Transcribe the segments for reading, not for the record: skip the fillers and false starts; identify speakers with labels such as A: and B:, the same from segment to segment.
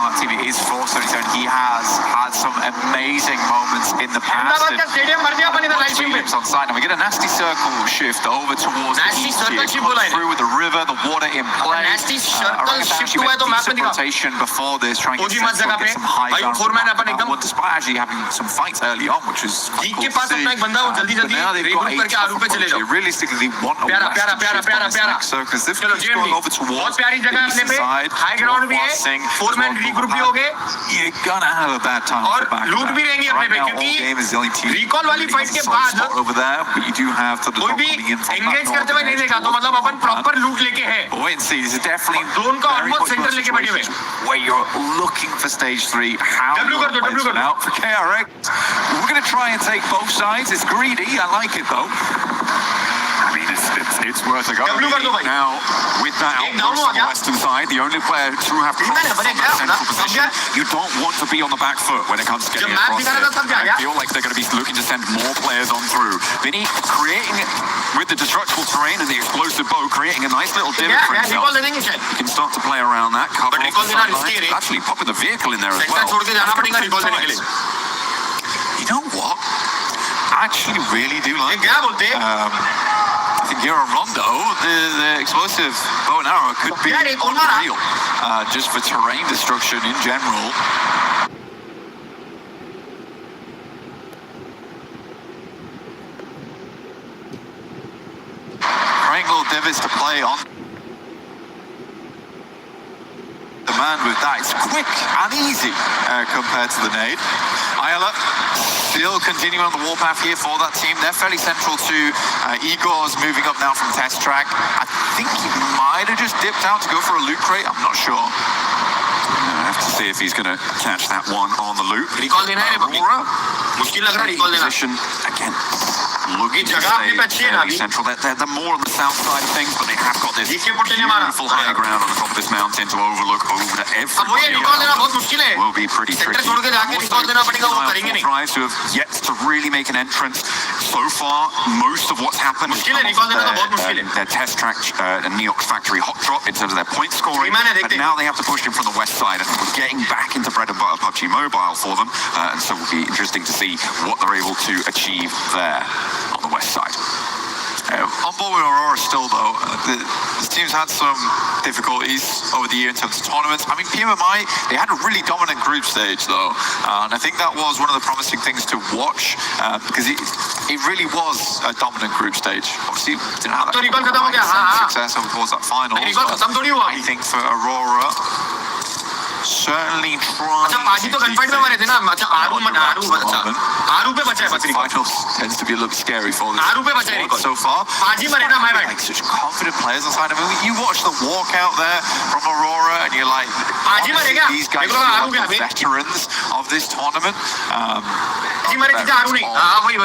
A: on that team. It is forced on his own. He has had some amazing moments in the past. Williams on side, and we get a nasty circle shift over towards the east here. Through with the river, the water in play.
B: Nasty circle shift हुआ है तो map में दिखा.
A: Rotation before this, trying to get some high ground. Despite actually having some fights early on, which is
B: जीत के पास अपना एक बंदा वो जल्दी रिग्रुप करके आरू पे चले जाओ.
A: Realistically, they want a
B: प्यारा
A: circus. This
B: चलो
A: is going over towards
B: बहुत प्यारी जगह अपने पे हाई ग्राउंड भी है. 4-man रिग्रुप भी हो गए.
A: You're gonna have a bad time.
B: और लूट भी रहेंगी अपने पे क्योंकि रिकॉल वाली फाइट के बाद
A: over there, but you do have to
B: कोई भी एंगेज करते हुए नहीं देखा तो मतलब अपन प्रॉपर लूट लेके है.
A: Wait and see. This is definitely
B: drone का ऑलमोस्ट सेंटर लेके बैठे हुए.
A: Where you're looking for stage 3. How
B: W कर दो
A: out for KRX. We're gonna try and take both sides. It's greedy. I like it though. I mean, it's worth a go. Now, with that outpost on the western side, the only player to have crossed from that central position, you don't want to be on the back foot when it comes to getting across it. I feel like they're going to be looking to send more players on through. Vinny creating, with the destructible terrain and the explosive bow, creating a nice little divot for himself. You can start to play around that, cover off the sidelines, actually popping the vehicle in there as well. You know what? I actually really do like it. I think here on Rondo, the explosive bow and arrow could be unreal, just for terrain destruction in general. Trying little divots to play on. The man with that, it's quick and easy compared to the nade. Ayala still continuing on the warpath here for that team. They're fairly central to Igor's moving up now from test track. I think he might have just dipped out to go for a loot crate. I'm not sure. I have to see if he's going to catch that one on the loop. Aurora, position again. Looking to stay fairly central. They're more on the south side of things, but they have got this beautiful high ground on the top of this mountain to overlook over to everybody else. Will be pretty tricky. Drives who have yet to really make an entrance. So far, most of what's happened is their test track Neox factory hot drop in terms of their point scoring. And now they have to push in from the west side, and we're getting back into bread and butter PUBG Mobile for them. And so it will be interesting to see what they're able to achieve there on the west side. On board with Aurora still though, this team's had some difficulties over the year in terms of tournaments. I mean, PMMI, they had a really dominant group stage though, and I think that was one of the promising things to watch, because it really was a dominant group stage. Obviously, didn't have that success over towards that final. I think for Aurora, certainly trying to finals tends to be a little scary for them so far. Like such confident players on side. I mean, you watch the walkout there from Aurora and you're like, these guys are veterans of this tournament.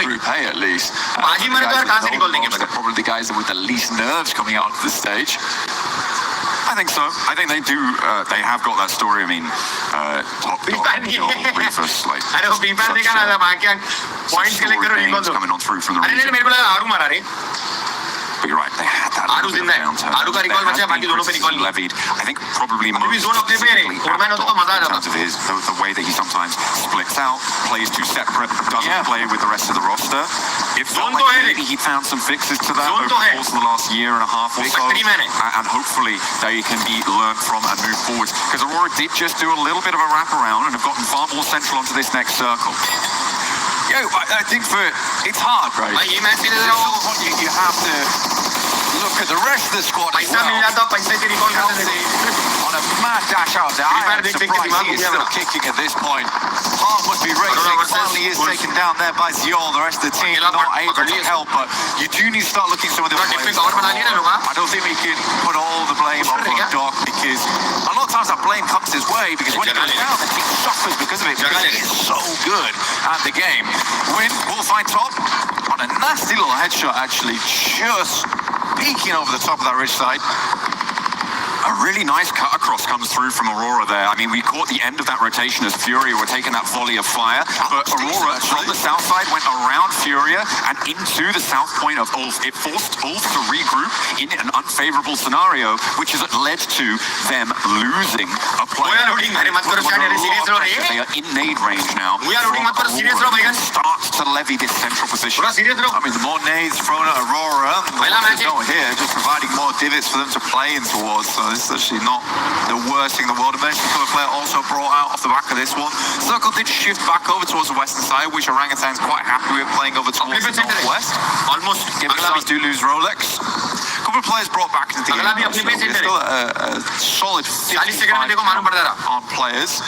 A: Group A at least. They're probably the guys with the least nerves coming out of the stage. I think so. I think they do. They have got that story. I mean, top Reefers, like points coming on through from the region. But you're right, they had that downturn. Levied. I think probably most in terms of the way that he sometimes splits out, plays two separate, doesn't play with the rest of the roster. It felt like maybe he found some fixes to that over the course of the last year and a half or so, and hopefully they can be learned from and move forwards. Because Aurora did just do a little bit of a wraparound and have gotten far more central onto this next circle. Yo, I think it's hard, right? You have to look at the rest of the squad as well. On a mad dash out there. I am surprised he is still kicking at this point. Heart must be racing. Finally is taken down there by Ziol. The rest of the team not able to help, but you do need to start looking at some of the other players. I don't think we can put all the blame on Doc, because a lot of times that blame comes his way, because when he goes down, the team suffers because of it, because he is so good at the game. Win, we'll find top on a nasty little headshot, actually, just peeking over the top of that ridge side. A really nice cut across comes through from Aurora there. I mean, we caught the end of that rotation as Furia were taking that volley of fire, but Aurora from the south side went around Furia and into the south point of Ulf. It forced Ulf to regroup in an unfavorable scenario, which has led to them losing a player. They are in nade range now. Starts to levy this central position.
B: I mean, the more nades thrown at Aurora, not here, just providing more divots for them to play in towards. So this is actually not the worst thing in the world. Eventually, the player also brought out off the back of this one. Circle did shift back over towards the western side, which Orangutan's quite happy with, playing over towards the northwest. Almost. Gimstars do lose Rolex. A couple of players brought back into the game. It's still a solid 55 on players.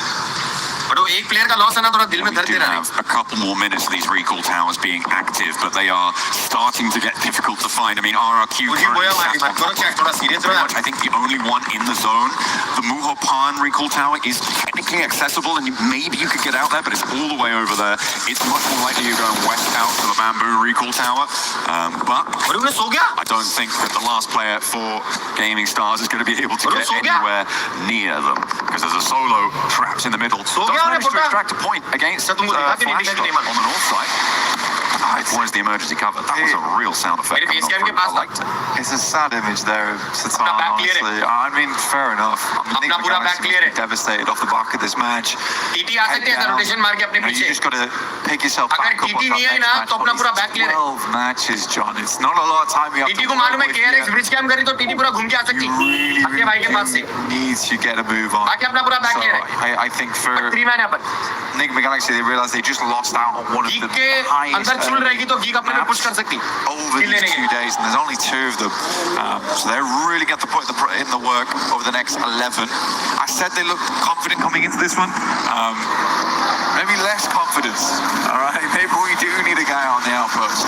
A: We do have a couple more minutes of these recall towers being active, but they are starting to get difficult to find. I mean, RRQ I think the only one in the zone. The Muhopan recall tower is technically accessible, and maybe you could get out there, but it's all the way over there. It's much more likely you're going west out to the Bamboo recall tower. But I don't think that the last player for Gaming Stars is going to be able to get anywhere near them, because there's a solo trapped in the middle. Managed to extract a point against on the north side. Where's the emergency cover? That was a real sound effect. I liked it.
B: It's a sad image there of Satan, honestly. I mean, fair enough. I mean, devastated off the back of this match. You just got to pick yourself back up on that next match. 12 matches, John. It's not a lot of time you have to work with here. You really need to get a move on. So I think for Enigma Galaxy, they realized they just lost out on one of the highest over the 2 days, and there's only 2 of them. So they really get to put in the work over the next 11. I said they looked confident coming into this one. Maybe less confidence. All right, maybe we do need a guy on the outpost.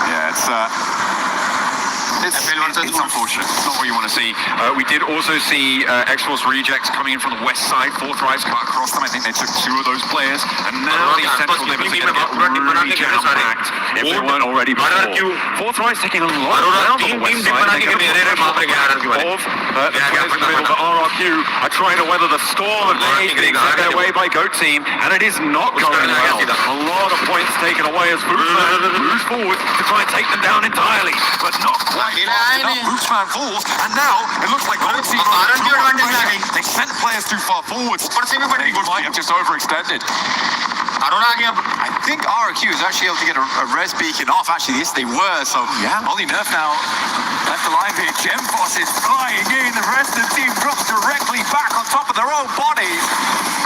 A: Yeah, it's unfortunate. It's not what you want to see. We did also see X-Force rejects coming in from the west side. Fourth Rise cut across them. I think they took 2 of those players. And now the central limits are going to get really jam-packed if they weren't already before. Fourth Rise taking a lot of ground on the west side. Of the players in the middle, but RRQ are trying to weather the storm and being sent their way by Goat Team, and it is not going well. A lot of points taken away as Bootsman moves forward to try and take them down entirely, but not quite. Bootsman falls, and now it looks like Goat Team they sent players too far forwards. They might have just overextended.
B: I think RRQ is actually able to get a res beacon off. Actually, yes, they were. So only Nerf now left alive here. Gemforce is flying in. The rest of the team drops directly back on top of their own bodies.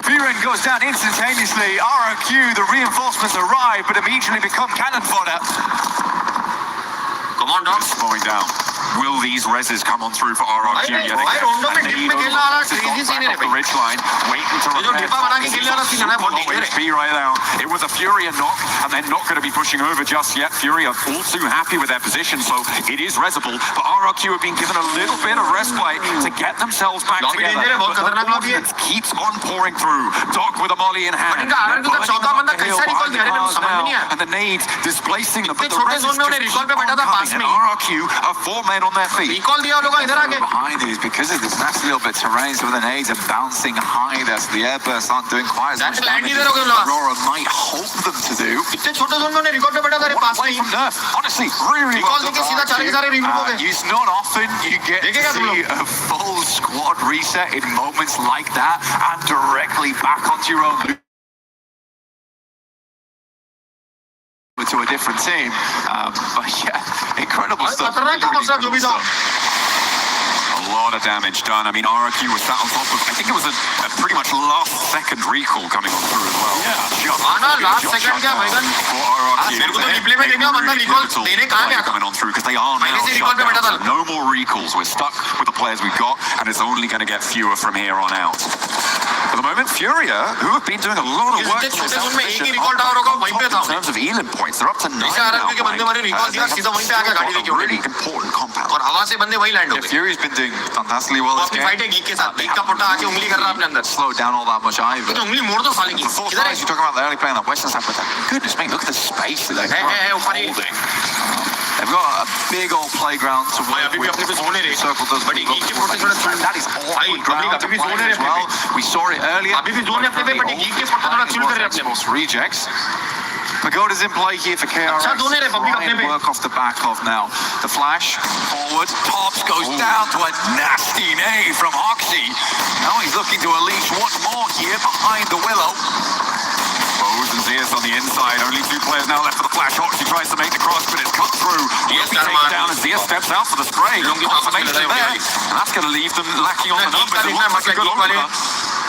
B: Viren goes down instantaneously. RRQ, the reinforcements arrive, but immediately become cannon fodder.
A: Come on, dogs. Slowing down. Will these reses come on through for RRQ yet again? The ridge line, waiting to repair. HP right now. It was a Furia knock, and they're not going to be pushing over just yet. Furia all too happy with their position, so it is resable. But RRQ have been given a little bit of respite to get themselves back together. But the ordnance keeps on pouring through. Doc with a molly in hand. And the nades displacing them. But the reses just keep on coming. And RRQ are 4 men on their feet.
B: Behind it is because of this nasty little bit of terrain, so the nades are bouncing high there, so the airbursts aren't doing quite as much damage as Aurora might hope them to do.
A: Play from Nerf. Honestly, really well done.
B: It's not often you get to see a full squad reset in moments like that and directly back onto your own to a different team, but yeah, incredible stuff.
A: A lot of damage done. I mean, RRQ was sat on top of, I think it was a pretty much last second recall coming on through as well.
B: Yeah.
A: Last second for RRQ. Coming on through because they are now shut down. So no more recalls. We're stuck with the players we've got, and it's only going to get fewer from here on out. For the moment, Furia, who have been doing a lot of work in terms of Elim points, they're up to 9 now. Really important compound.
B: Yeah, Fury's been doing fantastically well this game. Slowed down all that much either. The fourth guys you're talking about, they're only playing that western side, but goodness me, look at the space that they're holding. They've got a big old playground to work with. The circle does move up. That is awkward ground to play as well. We saw it earlier. Rejects. Pagoda's in play here for KRX. Work off the back of now. The flash forward. Tops goes down to a nasty nay from Oxy. Now he's looking to unleash one more here behind the Willow.
A: Bose and Zeus on the inside. Only 2 players now left for the flash. Oxy tries to make the cross, but it's cut through. Yes, taken down as Zeus steps out for the spray. Confirmation there. And that's going to leave them lacking on the numbers. It looks like a good opener.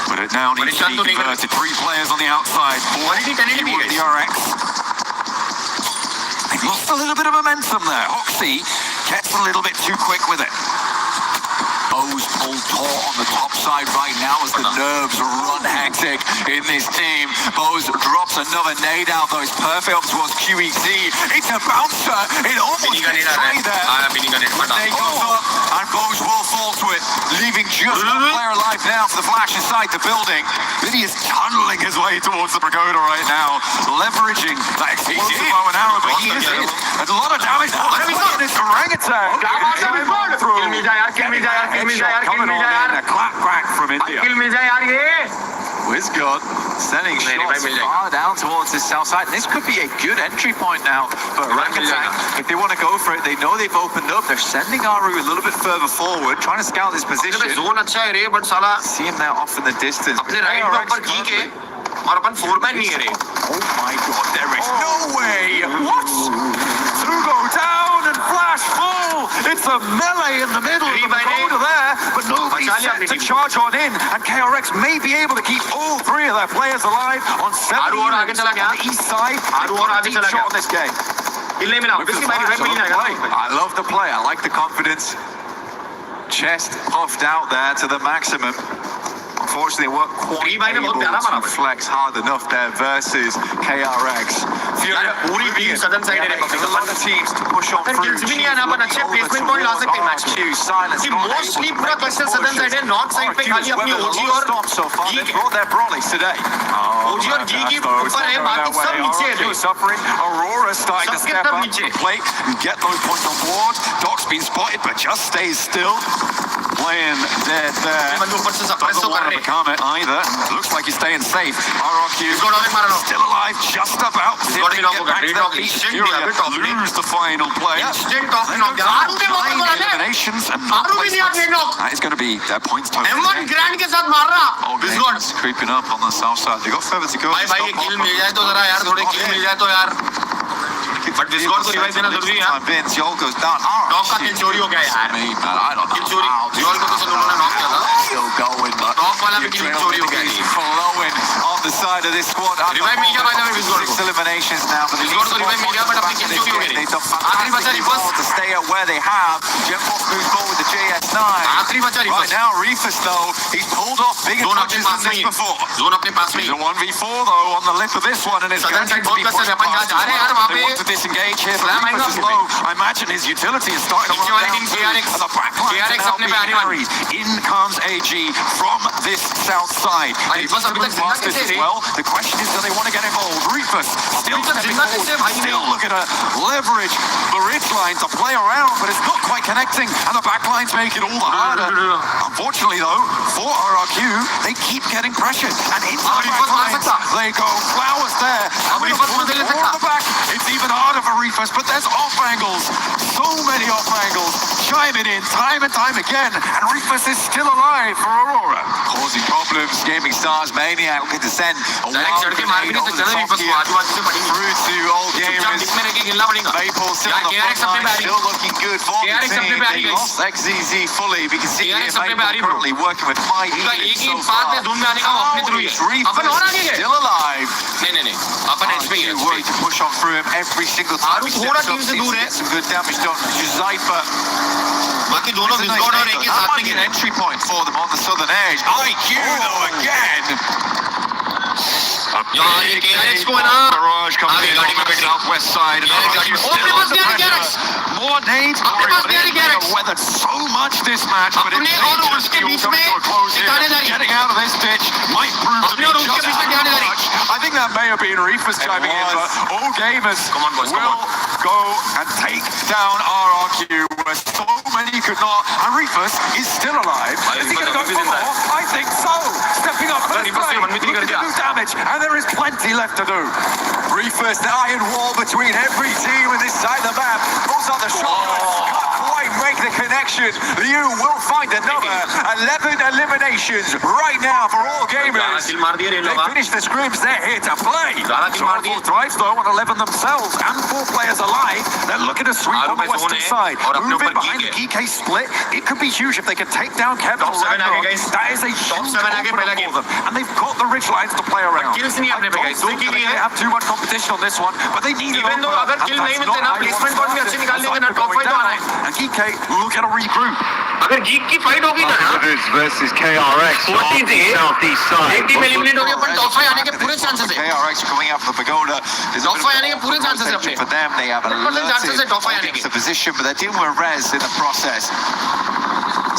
A: But it now needs to be converted. 3 players on the outside. 4 the RX. They've lost a little bit of momentum there. Oxy gets a little bit too quick with it.
B: Bose pulled taut on the top side right now as the nerves run hectic in this team. Bose drops another nade out, though it's perfect up towards QEC. It's a bouncer. It almost gets straight there. Nade goes up, and Bose will fall to it, leaving just one player alive now for the flash inside the building.
A: Vinny is tunneling his way towards the Pagoda right now, leveraging that explosive bow and arrow, but he is hit. There's a lot of damage. This orangutan through. Coming on in, a clap crack from India.
B: Wizgod sending shots far down towards the south side. This could be a good entry point now for Orangutan. If they want to go for it, they know they've opened up. They're sending Aru a little bit further forward, trying to scout this position. See him now off in the distance. Oh my god, there is no way! What?
A: Sugo down and flash full! It's a melee in the middle of the Pagoda there, but nobody's set to charge on in, and KRX may be able to keep all 3 of their players alive on 7 units on the east side. Deep shot on this game.
B: I love the play, I like the confidence. Chest puffed out there to the maximum. Unfortunately, they weren't quite able to flex hard enough there versus KRX.
C: पूरी team सदन side है
B: A lot of teams to push on through.
C: भी नहीं आना अपन अच्छे placement point ला सकते हैं match में कि मोस्टली पूरा क्वेश्चन सदन साइड है नॉर्थ साइड पे खाली अपनी ओजी और ओजी और जी की ऊपर है बाकी सब नीचे है
A: Suffering. Aurora starting to step up to the plate and get those points on board. Doc's been spotted but just stays still. Playing dead there. Doesn't want to become it either. Looks like he's staying safe. RRQ still alive, just about. Lose the final player. Eliminations and that is going to be their points total.
B: It's creeping up on the south side. They got further to go.
C: But Discord को revive देना जरूरी है यार
B: Vince Yol goes down.
C: Knock का किल चोरी हो गया यार
B: I don't know.
C: किल चोरी यॉल को तो उन्होंने नॉक किया था
B: Still going, but
C: नॉक वाला भी किल चोरी हो गया
B: flowing on the side of this squad.
C: Revive मिल गया भाई हमें डिस्कॉर्ड को
B: 6 eliminations now for the
C: Discord को रिवाइव मिल गया बट अपनी किल चोरी हो गई आखिरी बचा reverse
B: to stay at where they have. Gemforce moves forward with the JS9.
C: आखिरी बचा reverse
B: Right now Reefus though, he's pulled off bigger touches than this before.
C: Zone अपने पास में
A: He's a 1v4 though on the lip of this one and it's going to be pushed past. They want to disengage here, but Reefus is low. I imagine his utility is starting to run down too, and the backline is now being carried. In comes AG from this south side. They must have moved past this as well. The question is, do they want to get involved? Reefus still stepping forward, still looking to leverage the ridge line to play around, but it's not quite connecting, and the backlines make it all the harder. Unfortunately though, for RRQ, they keep getting pressured, and into the backlines they go. Flowers there, and we pull the back. It's even harder for Reefus, but there's off angles. So many off angles. Chiming in time and time again, and Reefus is still alive for Aurora.
B: Causing problems. Gaming Stars Maniac looking to send a wild grenade over the top here through to Old Gamers. Maple still on the front line, still looking good for the team. They lost XZZ fully. We can see here Maple currently working with Mike so far. Reefus still alive. Working to push on through him every single time. He steps up, seems to get some good damage done. Zypher.
C: बाकी दोनों Discord और एक ही साथ में
B: an entry point for them on the southern edge. IQ though again.
C: यार ये KRX को है ना
A: Barrage coming in on the southwest side. And RRQ still under pressure. More nades for him, but they've weathered so much this match. But it's just coming to a close here. Getting out of this ditch might prove to be just too much. I think that may have been Reefers chiming in, but all gamers will go and take down RRQ where so many could not. And Reefers is still alive. Is he going to go for more? I think so. Stepping up for the do damage, and there is plenty left to do. Reefers, the iron wall between every team in this side of the map. Those are the shots. Quite make the connection. You will find another 11 eliminations right now for all gamers. They finished the scrims, they're here to play. So four drives though on 11 themselves and 4 players alive. They're looking to sweep on the western side. Moving behind the GK split. It could be huge if they can take down Kevin. That is a huge confidence for them. And they've got the ridge lines to play around. I don't think they have too much competition on this one, but they need it on. And GK look at a regroup.
C: अगर जीत की fight होगी ना
B: versus KRX on the southeast side.
C: एक team eliminate हो गई पर top 5 आने के पूरे चांसेस है
B: KRX coming out for the pagoda.
C: Top 5 आने के पूरे चांसेस है अपने
B: For them, they have a
C: chances है टॉप 5 आने के
B: the position, but they're dealing with res in the process.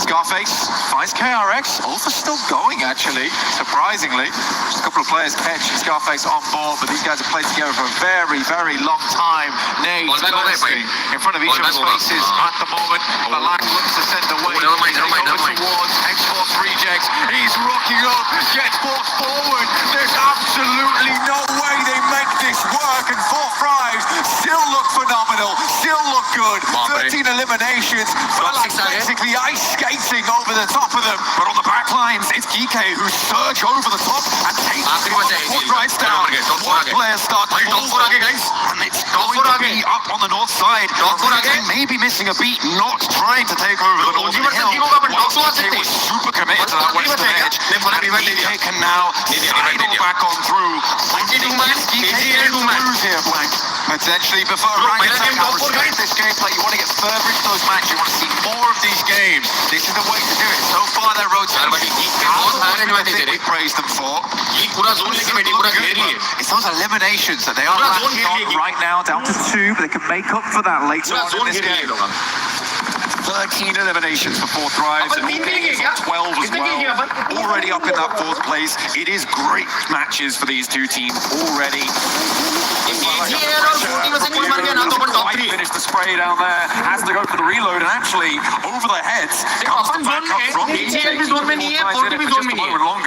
B: Scarface finds KRX. Also still going, actually, surprisingly. Just a couple of players catch Scarface on board, but these guys have played together for a very, very long time. Nate in front of each other's faces at the moment. Balak looks to send away. Towards X-Force rejects. He's rocking up, gets forced forward. There's absolutely no way they make this work. And 4 drives still look phenomenal, still look good. 13 eliminations. Balak basically ice skating over the top of them.
A: But on the back lines, it's GK who surge over the top and take 4 drives down. 1 player starts and it's going to be up on the north side. They may be missing a beat, not trying to take over the northern hill. They were super committed to that western edge. And GK can now sidle back on through. GK lose here, Blank.
B: Potentially before Rankin restrains this gameplay. You want to get further into those matches. You want to see more of these games. This is the way to do it. So far, their road to we praised them for. It's those eliminations that they are lacking on right now, down to 2, but they can make up for that later on in this game. 13 eliminations for 4 drives and 12 as well. Already up in that 4th place. It is great matches for these 2 teams already. Finished the spray down there, has to go for the reload, and actually over the heads comes the backup from the long